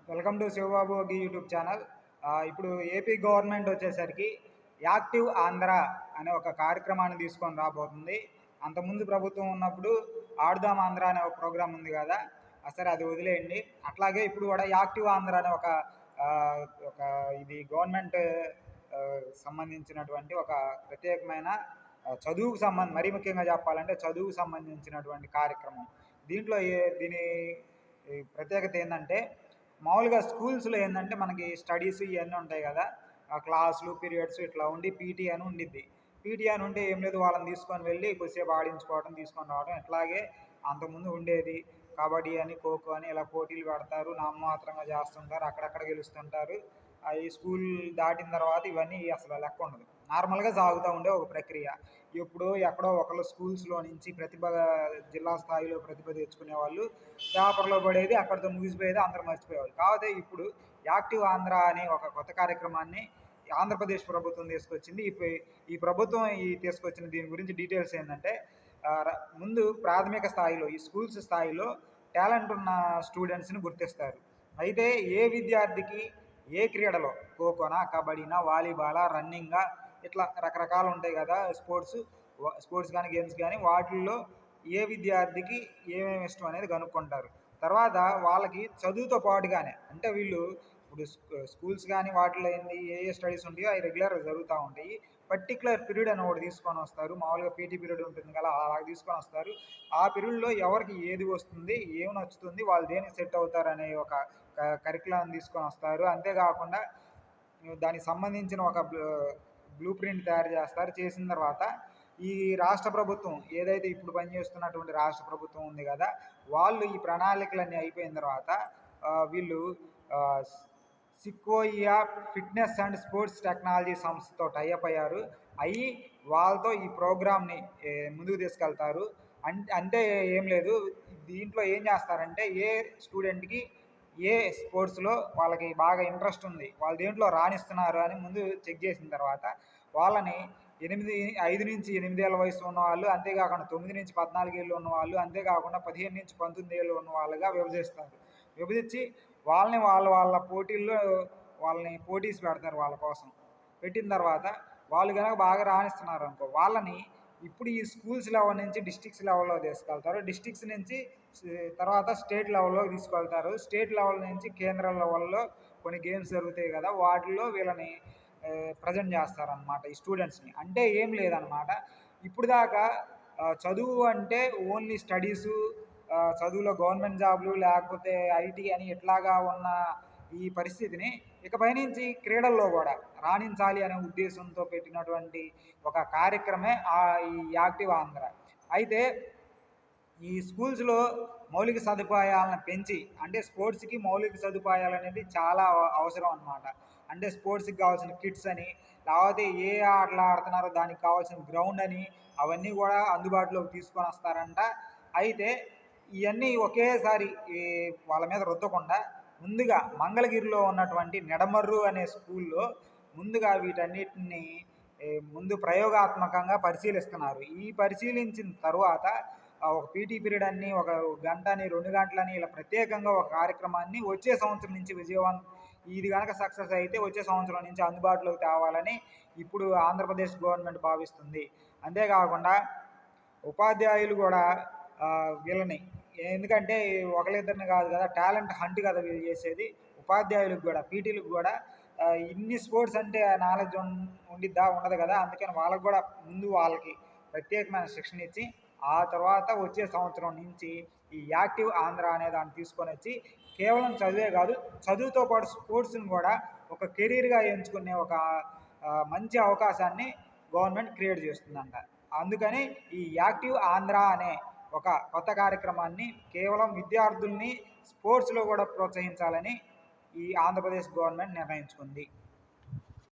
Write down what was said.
Welcome to Siva Babu గి YouTube channel. ఇప్పుడు AP government వచ్చేసరికి యాక్టివ్ ఆంధ్ర అనే ఒక కార్యక్రమాన్ని తీసుకొని రాబోతుంది. అంతకుముందు ప్రభుత్వం ఉన్నప్పుడు ఆడుదాం ఆంధ్ర అనే ఒక ప్రోగ్రాం ఉంది కదా, సరే అది వదిలేయండి. అట్లాగే ఇప్పుడు కూడా యాక్టివ్ ఆంధ్ర అనే ఒక ఆ, ఒక ఇది గవర్నమెంట్ సంబంధించినటువంటి ఒక ప్రత్యేకమైన చదువుకు మరీ ముఖ్యంగా చెప్పాలంటే చదువుకు సంబంధించినటువంటి కార్యక్రమం. దీంట్లో దీని ప్రత్యేకత ఏంటంటే, మామూలుగా స్కూల్స్లో ఏంటంటే మనకి స్టడీస్ ఇవన్నీ ఉంటాయి కదా, క్లాసులు పీరియడ్స్ ఇట్లా ఉండి పీటీ అని ఉండిద్ది. పీటీ అని ఉంటే ఏం లేదు, వాళ్ళని తీసుకొని వెళ్ళి కొద్దిసేపు ఆడించుకోవడం, తీసుకొని రావడం. ఇట్లాగే అంతకుముందు ఉండేది. కబడ్డీ అని, ఖోఖో అని ఇలా పోటీలు పెడతారు, నామమాత్రంగా చేస్తుంటారు, అక్కడక్కడ గెలుస్తుంటారు. ఈ స్కూల్ దాటిన తర్వాత ఇవన్నీ అసలు లెక్క ఉండదు, నార్మల్గా సాగుతూ ఉండే ఒక ప్రక్రియ. ఎప్పుడో ఎక్కడో ఒకళ్ళు స్కూల్స్లో నుంచి ప్రతిభ, జిల్లా స్థాయిలో ప్రతిభ తెచ్చుకునే వాళ్ళు, పేపర్లో పడేది అక్కడితో ముగిసిపోయేది, అందరూ మర్చిపోయేవాళ్ళు. కాకపోతే ఇప్పుడు యాక్టివ్ ఆంధ్ర అనే ఒక కొత్త కార్యక్రమాన్ని ఆంధ్రప్రదేశ్ ప్రభుత్వం తీసుకొచ్చింది. ఈ ప్రభుత్వం తీసుకొచ్చిన దీని గురించి డీటెయిల్స్ ఏంటంటే, ముందు ప్రాథమిక స్థాయిలో ఈ స్కూల్స్ స్థాయిలో టాలెంట్ ఉన్న స్టూడెంట్స్ని గుర్తిస్తారు. అయితే ఏ విద్యార్థికి ఏ క్రీడలో, ఖోఖోనా, కబడ్డీనా, వాలీబాలా, రన్నింగా, ఇట్లా రకరకాలు ఉంటాయి కదా స్పోర్ట్స్ కానీ గేమ్స్ కానీ, వాటిల్లో ఏ విద్యార్థికి ఏమేమి ఇష్టం అనేది కనుక్కుంటారు. తర్వాత వాళ్ళకి చదువుతో పాటుగానే, అంటే వీళ్ళు ఇప్పుడు స్కూల్స్ కానీ వాటిలో ఏంది ఏ స్టడీస్ ఉంటాయో అవి రెగ్యులర్గా జరుగుతూ ఉంటాయి. పర్టికులర్ పీరియడ్ అని ఒకటి తీసుకొని వస్తారు, మామూలుగా పీటీ పీరియడ్ ఉంటుంది కదా, అలా తీసుకొని వస్తారు. ఆ పీరియడ్లో ఎవరికి ఏది వస్తుంది, ఏమి నచ్చుతుంది, వాళ్ళు దేనికి సెట్ అవుతారు అనే ఒక కరికులం తీసుకొని వస్తారు. అంతేకాకుండా దానికి సంబంధించిన ఒక బ్లూ ప్రింట్ తయారు చేస్తారు. చేసిన తర్వాత ఈ రాష్ట్ర ప్రభుత్వం ఏదైతే ఇప్పుడు పనిచేస్తున్నటువంటి రాష్ట్ర ప్రభుత్వం ఉంది కదా, వాళ్ళు ఈ ప్రణాళికలన్నీ అయిపోయిన తర్వాత వీళ్ళు సిక్వోయియా ఫిట్నెస్ అండ్ స్పోర్ట్స్ టెక్నాలజీ సంస్థతో టైఅప్ అయ్యారు. అయ్యి వాళ్ళతో ఈ ప్రోగ్రామ్ని ముందుకు తీసుకెళ్తారు. అంటే ఏం లేదు, దీంట్లో ఏం చేస్తారంటే ఏ స్టూడెంట్కి ఏ స్పోర్ట్స్లో వాళ్ళకి బాగా ఇంట్రెస్ట్ ఉంది, వాళ్ళు దేంట్లో రాణిస్తున్నారు అని ముందు చెక్ చేసిన తర్వాత వాళ్ళని 5 నుంచి 8 ఏళ్ళ వయసు ఉన్న వాళ్ళు, అంతేకాకుండా 9 నుంచి 14 ఏళ్ళు ఉన్న వాళ్ళు, అంతేకాకుండా 15 నుంచి 19 ఏళ్ళు ఉన్న వాళ్ళుగా విభజిస్తారు. విభజించి వాళ్ళని వాళ్ళ పోటీల్లో పోటీస్ పెడతారు. వాళ్ళ కోసం పెట్టిన తర్వాత వాళ్ళు కనుక బాగా రాణిస్తున్నారు అనుకో, వాళ్ళని ఇప్పుడు ఈ స్కూల్స్ లెవెల్ నుంచి డిస్ట్రిక్ట్స్ లెవెల్లో తీసుకెళ్తారు. డిస్ట్రిక్ట్స్ నుంచి తర్వాత స్టేట్ లెవెల్లో తీసుకెళ్తారు. స్టేట్ లెవెల్ నుంచి కేంద్ర లెవెల్లో కొన్ని గేమ్స్ జరుగుతాయి కదా, వాటిల్లో వీళ్ళని ప్రజెంట్ చేస్తారనమాట ఈ స్టూడెంట్స్ని. అంటే ఏం లేదనమాట, ఇప్పుడు దాకా చదువు అంటే ఓన్లీ స్టడీసు, చదువులో గవర్నమెంట్ జాబ్లు లేకపోతే ఐటీ అని ఇట్లాగా ఉన్న ఈ పరిస్థితిని ఇకపై నుంచి క్రీడల్లో కూడా రాణించాలి అనే ఉద్దేశంతో పెట్టినటువంటి ఒక కార్యక్రమే ఈ యాక్టివ్ ఆంధ్ర. అయితే ఈ స్కూల్స్లో మౌలిక సదుపాయాలను పెంచి, అంటే స్పోర్ట్స్కి మౌలిక సదుపాయాలు అనేది చాలా అవసరం అనమాట. అంటే స్పోర్ట్స్కి కావాల్సిన కిట్స్ అని, లేకపోతే ఏ ఆటలు ఆడుతున్నారో దానికి కావాల్సిన గ్రౌండ్ అని, అవన్నీ కూడా అందుబాటులోకి తీసుకొని వస్తారంట. అయితే ఇవన్నీ ఒకేసారి వాళ్ళ మీద రుద్దకుండా ముందుగా మంగళగిరిలో ఉన్నటువంటి నెడమర్రు అనే స్కూల్లో ముందుగా వీటన్నిటిని ముందు ప్రయోగాత్మకంగా పరిశీలిస్తున్నారు. ఈ పరిశీలించిన తర్వాత ఒక పీటీ పీరియడ్ అని, ఒక గంటని, 2 గంటలని, ఇలా ప్రత్యేకంగా ఒక కార్యక్రమాన్ని వచ్చే సంవత్సరం నుంచి ఇది కనుక సక్సెస్ అయితే వచ్చే సంవత్సరం నుంచి అందుబాటులోకి తేవాలని ఇప్పుడు ఆంధ్రప్రదేశ్ గవర్నమెంట్ భావిస్తుంది. అంతేకాకుండా ఉపాధ్యాయులు కూడా వీళ్ళని, ఎందుకంటే ఒకరిద్దరిని కాదు కదా, టాలెంట్ హంట్ కదా వీళ్ళు చేసేది. ఉపాధ్యాయులకు కూడా, పీటీలకు కూడా ఇన్ని స్పోర్ట్స్ అంటే నాలెడ్జ్ ఉండిద్దా, ఉండదు కదా. అందుకని వాళ్ళకు కూడా ముందు వాళ్ళకి ప్రత్యేకమైన శిక్షణ ఇచ్చి, ఆ తర్వాత వచ్చే సంవత్సరం నుంచి ఈ యాక్టివ్ ఆంధ్ర అనే దాన్ని తీసుకొని వచ్చి కేవలం చదివే కాదు, చదువుతో పాటు స్పోర్ట్స్ని కూడా ఒక కెరీర్గా ఎంచుకునే ఒక మంచి అవకాశాన్ని గవర్నమెంట్ క్రియేట్ చేస్తుందంట. అందుకని ఈ యాక్టివ్ ఆంధ్ర అనే ఒక కొత్త కార్యక్రమాన్ని కేవలం విద్యార్థుల్ని స్పోర్ట్స్లో కూడా ప్రోత్సహించాలని ఈ ఆంధ్రప్రదేశ్ గవర్నమెంట్ నిర్ణయించుకుంది.